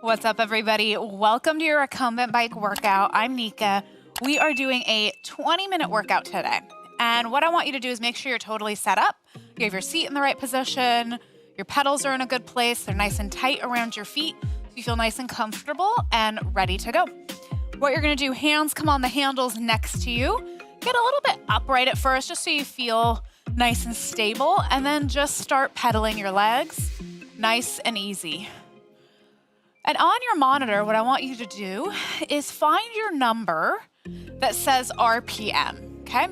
What's up, everybody? Welcome to your recumbent bike workout. I'm Nika. We are doing a 20-minute workout today. And what I want you to do is make sure you're totally set up. You have your seat in the right position. Your pedals are in a good place. They're nice and tight around your feet. So you feel nice and comfortable and ready to go. What you're gonna do, hands come on the handles next to you. Get a little bit upright at first, just so you feel nice and stable. And then just start pedaling your legs, nice and easy. And on your monitor, what I want you to do is find your number that says RPM, okay?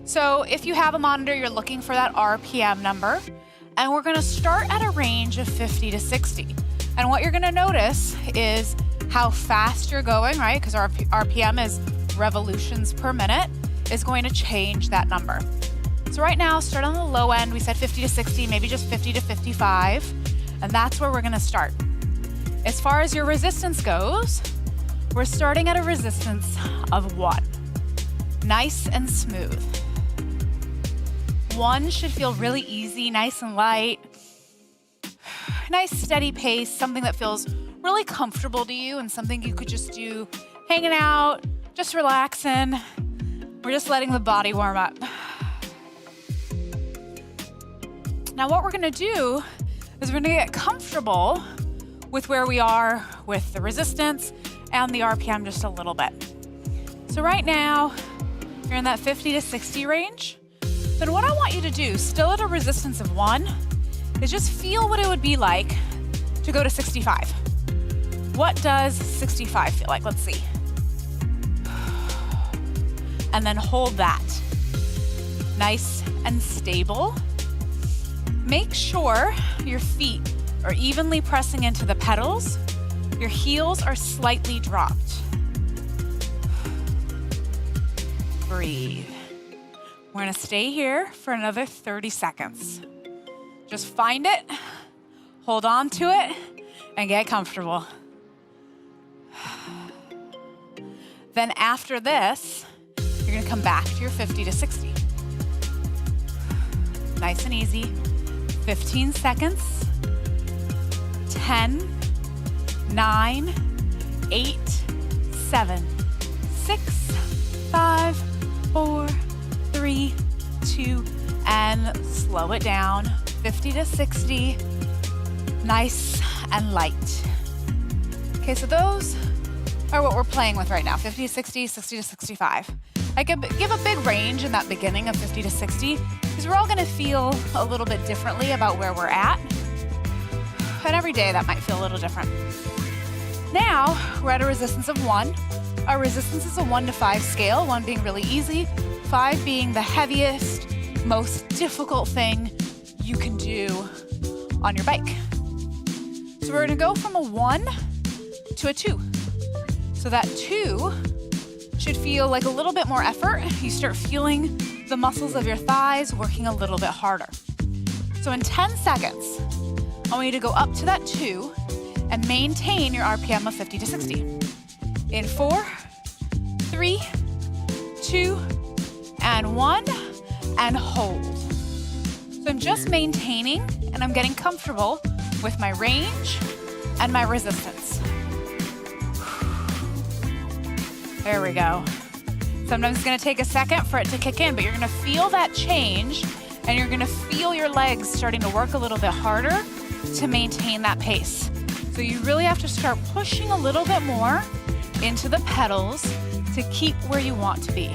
So if you have a monitor, you're looking for that RPM number, and we're gonna start at a range of 50 to 60. And what you're gonna notice is how fast you're going, right? Because our RPM is revolutions per minute, is going to change that number. So right now, start on the low end. We said 50 to 60, maybe just 50 to 55, and that's where we're gonna start. As far as your resistance goes, we're starting at a resistance of 1. Nice and smooth. 1 should feel really easy, nice and light. Nice steady pace, something that feels really comfortable to you and something you could just do hanging out, just relaxing. We're just letting the body warm up. Now what we're gonna do is we're gonna get comfortable with where we are with the resistance and the RPM just a little bit. So right now, you're in that 50 to 60 range. Then what I want you to do, still at a resistance of 1, is just feel what it would be like to go to 65. What does 65 feel like? Let's see. And then hold that. Nice and stable. Make sure your feet are evenly pressing into the pedals. Your heels are slightly dropped. Breathe. We're gonna stay here for another 30 seconds. Just find it, hold on to it, and get comfortable. Then after this, you're gonna come back to your 50 to 60. Nice and easy. 15 seconds. 10, 9, 8, 7, 6, 5, 4, 3, 2, and slow it down. 50 to 60, nice and light. Okay, so those are what we're playing with right now, 50 to 60, 60 to 65. I could give a big range in that beginning of 50 to 60, because we're all gonna feel a little bit differently about where we're at. And every day that might feel a little different. Now, we're at a resistance of 1. Our resistance is a 1 to 5 scale, 1 being really easy, 5 being the heaviest, most difficult thing you can do on your bike. So we're gonna go from a 1 to a 2. So that 2 should feel like a little bit more effort. You start feeling the muscles of your thighs working a little bit harder. So in 10 seconds, I want you to go up to that 2 and maintain your RPM of 50 to 60. In 4, 3, 2, and 1, and hold. So I'm just maintaining and I'm getting comfortable with my range and my resistance. There we go. Sometimes it's gonna take a second for it to kick in, but you're gonna feel that change and you're gonna feel your legs starting to work a little bit harder to maintain that pace. So you really have to start pushing a little bit more into the pedals to keep where you want to be.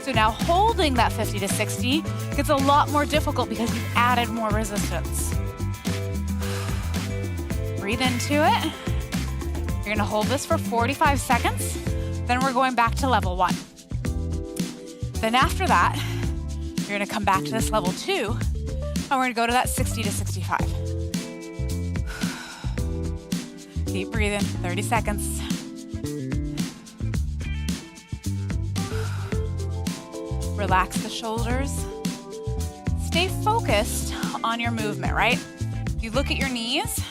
So now holding that 50 to 60 gets a lot more difficult because you've added more resistance. Breathe into it. You're gonna hold this for 45 seconds. Then we're going back to level 1. Then after that, you're gonna come back to this level 2, and we're gonna go to that 60 to 65. Keep breathing, 30 seconds. Relax the shoulders. Stay focused on your movement, right? If you look at your knees,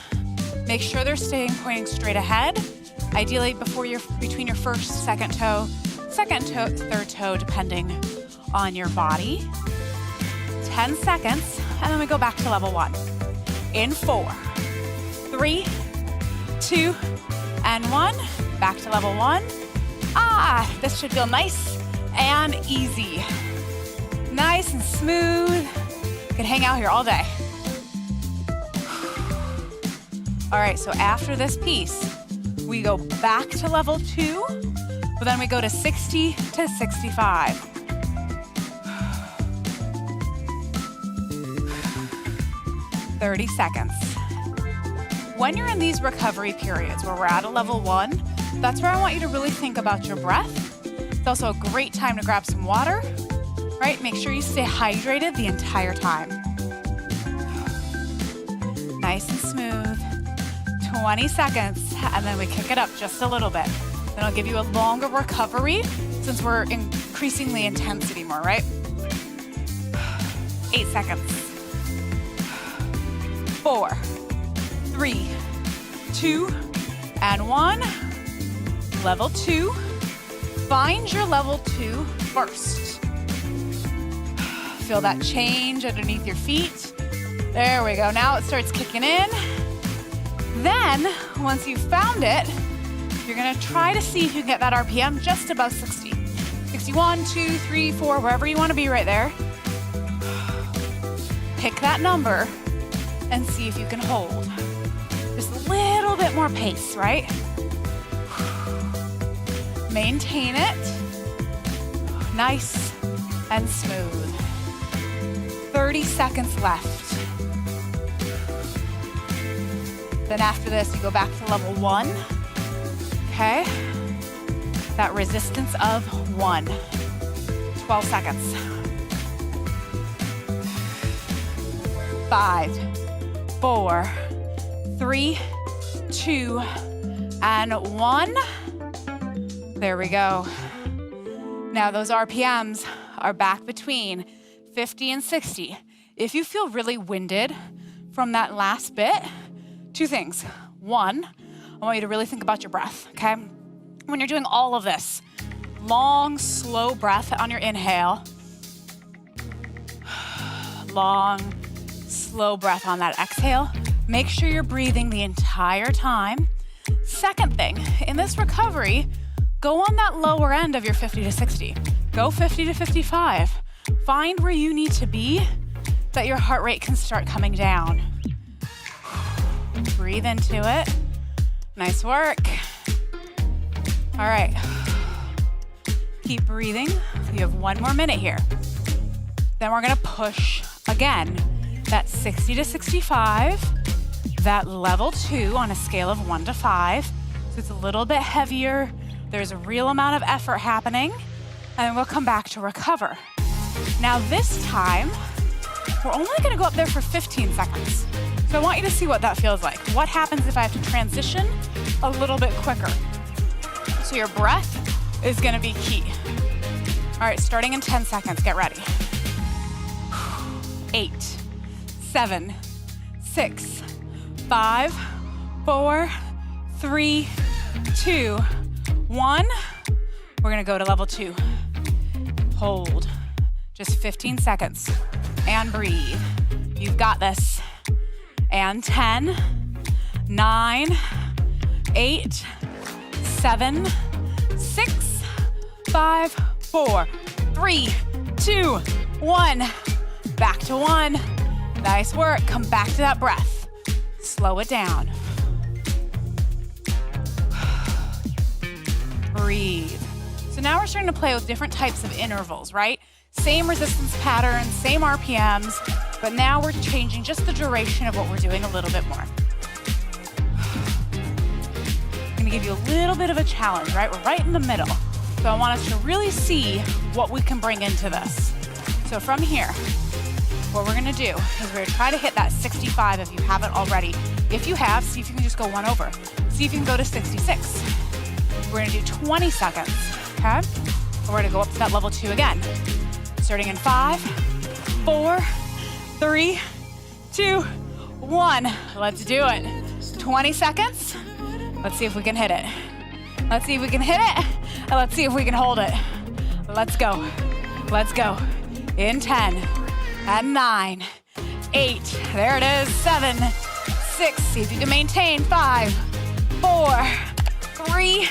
make sure they're staying pointing straight ahead. Ideally between your first, second toe, third toe, depending on your body. 10 seconds, and then we go back to level 1. In 4, 3, 2, and 1. Back to level 1. This should feel nice and easy. Nice and smooth. You could hang out here all day. All right, so after this piece, we go back to level 2, but then we go to 60 to 65. 30 seconds. When you're in these recovery periods where we're at a level 1, that's where I want you to really think about your breath. It's also a great time to grab some water, right? Make sure you stay hydrated the entire time. Nice and smooth. 20 seconds, and then we kick it up just a little bit. Then I'll give you a longer recovery since we're increasing the intensity more, right? 8 seconds. 4, 3, 2, and 1. Level 2. Find your level 2 first. Feel that change underneath your feet. There we go. Now it starts kicking in. Then, once you've found it, you're gonna try to see if you can get that RPM just above 60. 61, 2, 3, 4, wherever you wanna be right there. Pick that number and see if you can hold. Just a little bit more pace, right? Maintain it. Nice and smooth. 30 seconds left. Then after this, you go back to level 1, okay? That resistance of 1. 12 seconds. 5, 4, 3, 2, and 1. There we go. Now those RPMs are back between 50 and 60. If you feel really winded from that last bit, 2 things. 1, I want you to really think about your breath, okay? When you're doing all of this, long, slow breath on your inhale, long, slow breath on that exhale. Make sure you're breathing the entire time. Second thing, in this recovery, go on that lower end of your 50 to 60. Go 50 to 55. Find where you need to be that your heart rate can start coming down. Breathe into it. Nice work. All right. Keep breathing. You have 1 more minute here. Then we're gonna push again. That 60 to 65, that level 2 on a scale of 1 to 5. So it's a little bit heavier. There's a real amount of effort happening. And then we'll come back to recover. Now this time, we're only gonna go up there for 15 seconds. So I want you to see what that feels like. What happens if I have to transition a little bit quicker? So your breath is gonna be key. All right, starting in 10 seconds, get ready. 8, 7, 6, 5, 4, 3, 2, 1. We're gonna go to level 2. Hold, just 15 seconds, and breathe. You've got this. And 10, 9, 8, 7, 6, 5, 4, 3, 2, 1. Back to 1. Nice work. Come back to that breath. Slow it down. Breathe. So now we're starting to play with different types of intervals, right? Same resistance pattern, same RPMs, but now we're changing just the duration of what we're doing a little bit more. I'm gonna give you a little bit of a challenge, right? We're right in the middle. So I want us to really see what we can bring into this. So from here, what we're gonna do is we're gonna try to hit that 65 if you haven't already. If you have, see if you can just go 1 over. See if you can go to 66. We're gonna do 20 seconds, okay? And we're gonna go up to that level 2 again. Starting in 5, 4, 3, 2, 1. Let's do it. 20 seconds. Let's see if we can hit it. Let's see if we can hit it. And let's see if we can hold it. Let's go. Let's go. In 10, and 9, 8, there it is, 7, 6, see if you can maintain, 5, 4, 3,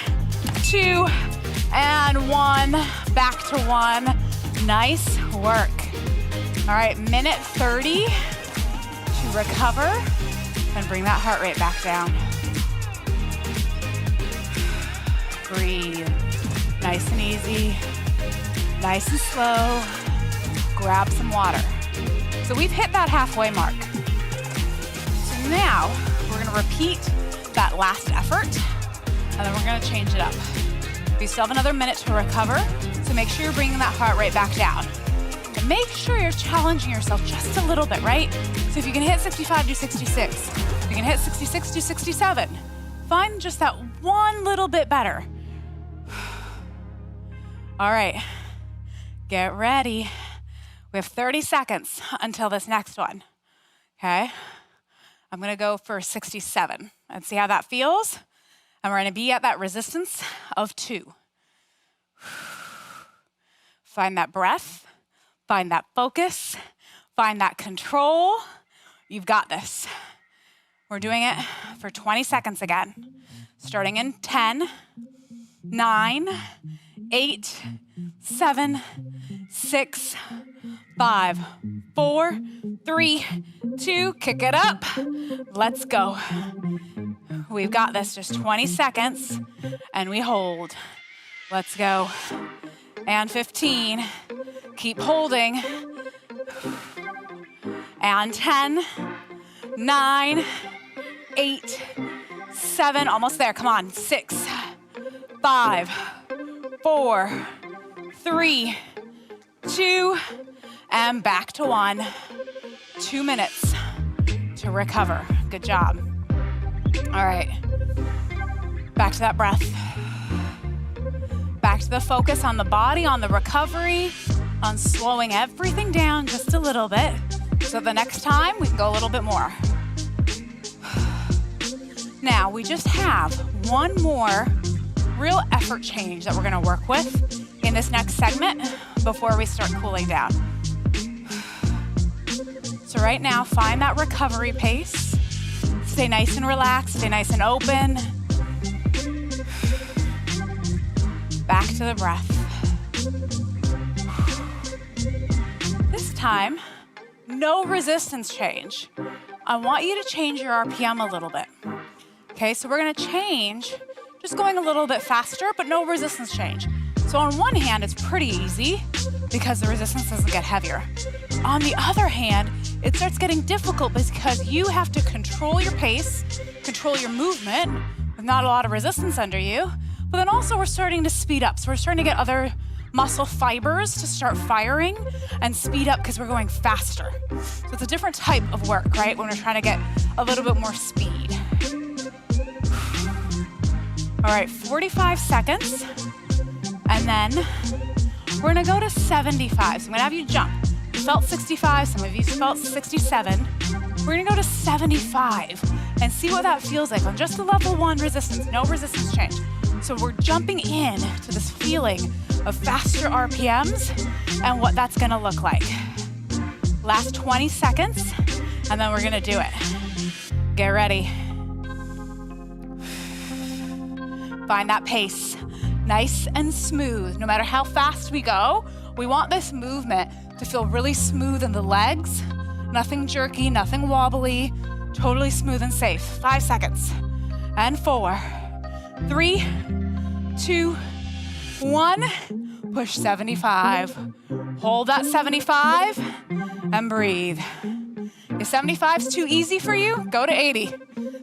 2, and 1. Back to 1. Nice work. All right, minute 30 to recover and bring that heart rate back down. Breathe. Nice and easy. Nice and slow. Grab some water. So we've hit that halfway mark. So now we're gonna repeat that last effort, and then we're gonna change it up. We still have another minute to recover, so make sure you're bringing that heart rate back down. And make sure you're challenging yourself just a little bit, right? So if you can hit 65, do 66. If you can hit 66, do 67. Find just that one little bit better. All right, get ready. We have 30 seconds until this next one, okay? I'm gonna go for 67 and see how that feels. And we're gonna be at that resistance of 2. Find that breath, find that focus, find that control. You've got this. We're doing it for 20 seconds again. Starting in 10, 9, 8, 7, 6, 5, 4, 3, 2, kick it up. Let's go. We've got this, just 20 seconds, and we hold. Let's go. And 15, keep holding. And 10, 9, 8, 7, almost there, come on. 6, 5, 4, 3, 2, and back to 1. 2 minutes to recover. Good job. All right, back to that breath. Back to the focus on the body, on the recovery, on slowing everything down just a little bit. So the next time we can go a little bit more. Now we just have one more real effort change that we're gonna work with in this next segment before we start cooling down. So right now, find that recovery pace. Stay nice and relaxed, stay nice and open. Back to the breath. This time, no resistance change. I want you to change your RPM a little bit. Okay, so we're gonna change, just going a little bit faster, but no resistance change. So on one hand, it's pretty easy because the resistance doesn't get heavier. On the other hand, it starts getting difficult because you have to control your pace, control your movement with not a lot of resistance under you, but then also we're starting to speed up. So we're starting to get other muscle fibers to start firing and speed up because we're going faster. So it's a different type of work, right? When we're trying to get a little bit more speed. All right, 45 seconds. And then we're gonna go to 75. So I'm gonna have you jump. You felt 65, some of you felt 67. We're gonna go to 75 and see what that feels like on just the level 1 resistance, no resistance change. So we're jumping in to this feeling of faster RPMs and what that's gonna look like. Last 20 seconds, and then we're gonna do it. Get ready. Find that pace, nice and smooth. No matter how fast we go, we want this movement to feel really smooth in the legs, nothing jerky, nothing wobbly, totally smooth and safe. 5 seconds. And 4, 3, 2, 1. Push 75. Hold that 75 and breathe. If 75 is too easy for you, go to 80.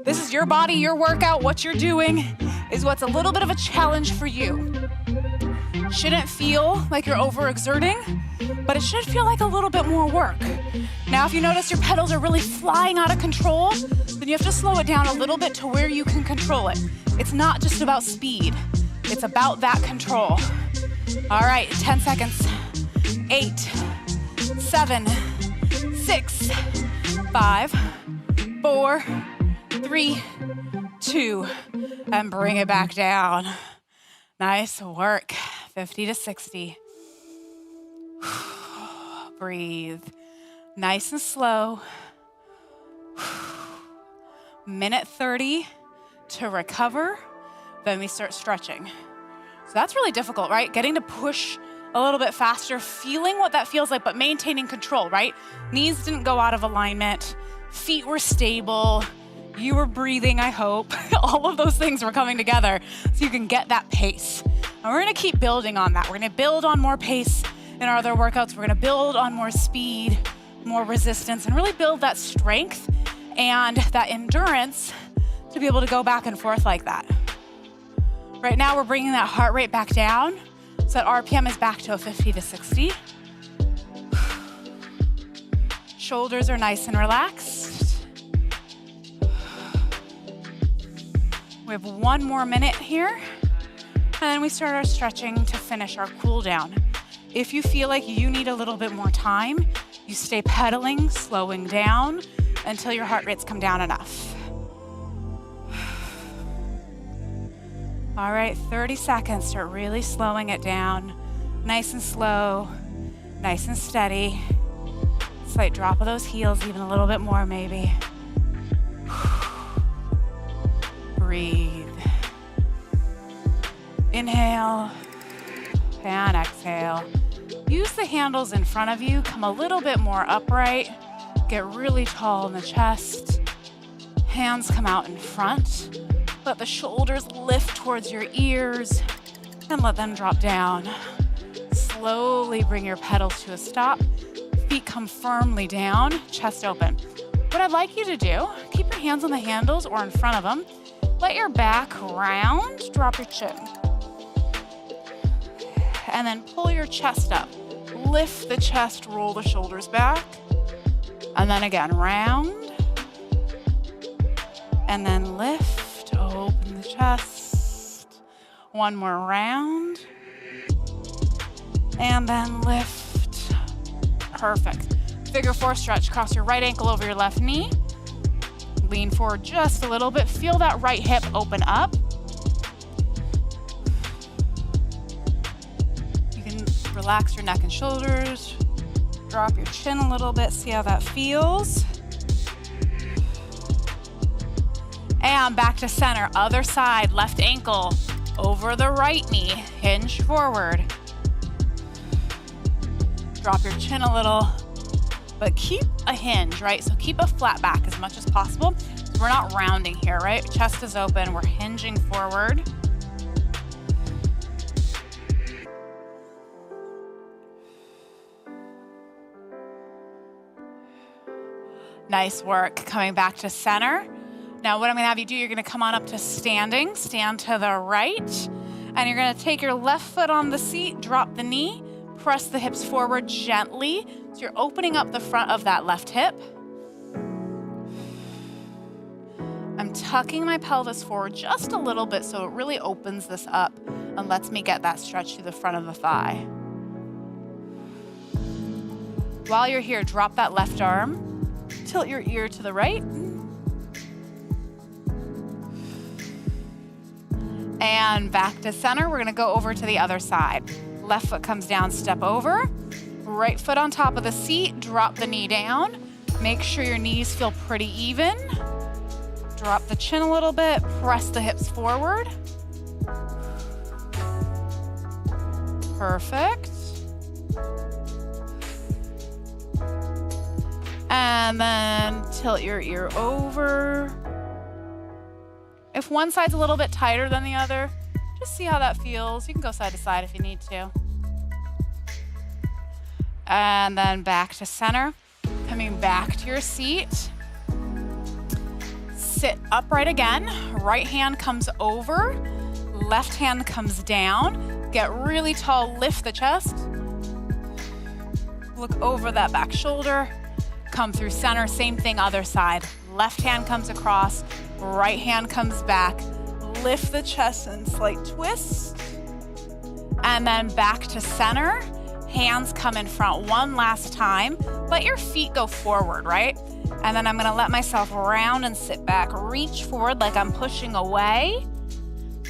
This is your body, your workout. What you're doing is what's a little bit of a challenge for you. Shouldn't feel like you're overexerting, but it should feel like a little bit more work. Now, if you notice your pedals are really flying out of control, then you have to slow it down a little bit to where you can control it. It's not just about speed. It's about that control. All right, 10 seconds. 8, 7, 6, 5, 4, 3, 2, and bring it back down. Nice work. 50 to 60. Breathe. Nice and slow. Minute 30 to recover, then we start stretching. So that's really difficult, right? Getting to push a little bit faster, feeling what that feels like, but maintaining control, right? Knees didn't go out of alignment, feet were stable, you were breathing, I hope. All of those things were coming together so you can get that pace. And we're gonna keep building on that. We're gonna build on more pace in our other workouts. We're gonna build on more speed, more resistance, and really build that strength and that endurance to be able to go back and forth like that. Right now, we're bringing that heart rate back down so that RPM is back to a 50 to 60. Shoulders are nice and relaxed. We have 1 more minute here, and then we start our stretching to finish our cool down. If you feel like you need a little bit more time, you stay pedaling, slowing down until your heart rates come down enough. All right, 30 seconds, start really slowing it down. Nice and slow, nice and steady. Slight drop of those heels, even a little bit more maybe. Breathe. Inhale and exhale. Use the handles in front of you, come a little bit more upright, get really tall in the chest. Hands come out in front. Let the shoulders lift towards your ears and let them drop down. Slowly bring your pedals to a stop. Feet come firmly down, chest open. What I'd like you to do, keep your hands on the handles or in front of them. Let your back round, drop your chin. And then pull your chest up. Lift the chest, roll the shoulders back. And then again, round. And then lift, open the chest. 1 more round. And then lift. Perfect. Figure 4 stretch. Cross your right ankle over your left knee. Lean forward just a little bit. Feel that right hip open up. You can relax your neck and shoulders. Drop your chin a little bit. See how that feels. And back to center. Other side. Left ankle over the right knee. Hinge forward. Drop your chin a little. But keep a hinge, right? So keep a flat back as much as possible. We're not rounding here, right? Chest is open, we're hinging forward. Nice work, coming back to center. Now what I'm gonna have you do, you're gonna come on up to standing, stand to the right, and you're gonna take your left foot on the seat, drop the knee, press the hips forward gently. So you're opening up the front of that left hip. I'm tucking my pelvis forward just a little bit so it really opens this up and lets me get that stretch through the front of the thigh. While you're here, drop that left arm, tilt your ear to the right. And back to center, we're gonna go over to the other side. Left foot comes down, step over. Right foot on top of the seat, drop the knee down. Make sure your knees feel pretty even. Drop the chin a little bit, press the hips forward. Perfect. And then tilt your ear over. If one side's a little bit tighter than the other, just see how that feels. You can go side to side if you need to. And then back to center. Coming back to your seat. Sit upright again. Right hand comes over. Left hand comes down. Get really tall, lift the chest. Look over that back shoulder. Come through center, same thing, other side. Left hand comes across, right hand comes back. Lift the chest and slight twist. And then back to center. Hands come in front one last time. Let your feet go forward, right? And then I'm gonna let myself round and sit back. Reach forward like I'm pushing away.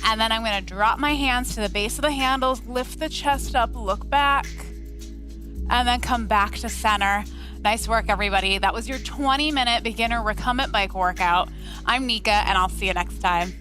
And then I'm gonna drop my hands to the base of the handles, lift the chest up, look back, and then come back to center. Nice work, everybody. That was your 20-minute beginner recumbent bike workout. I'm Nika, and I'll see you next time.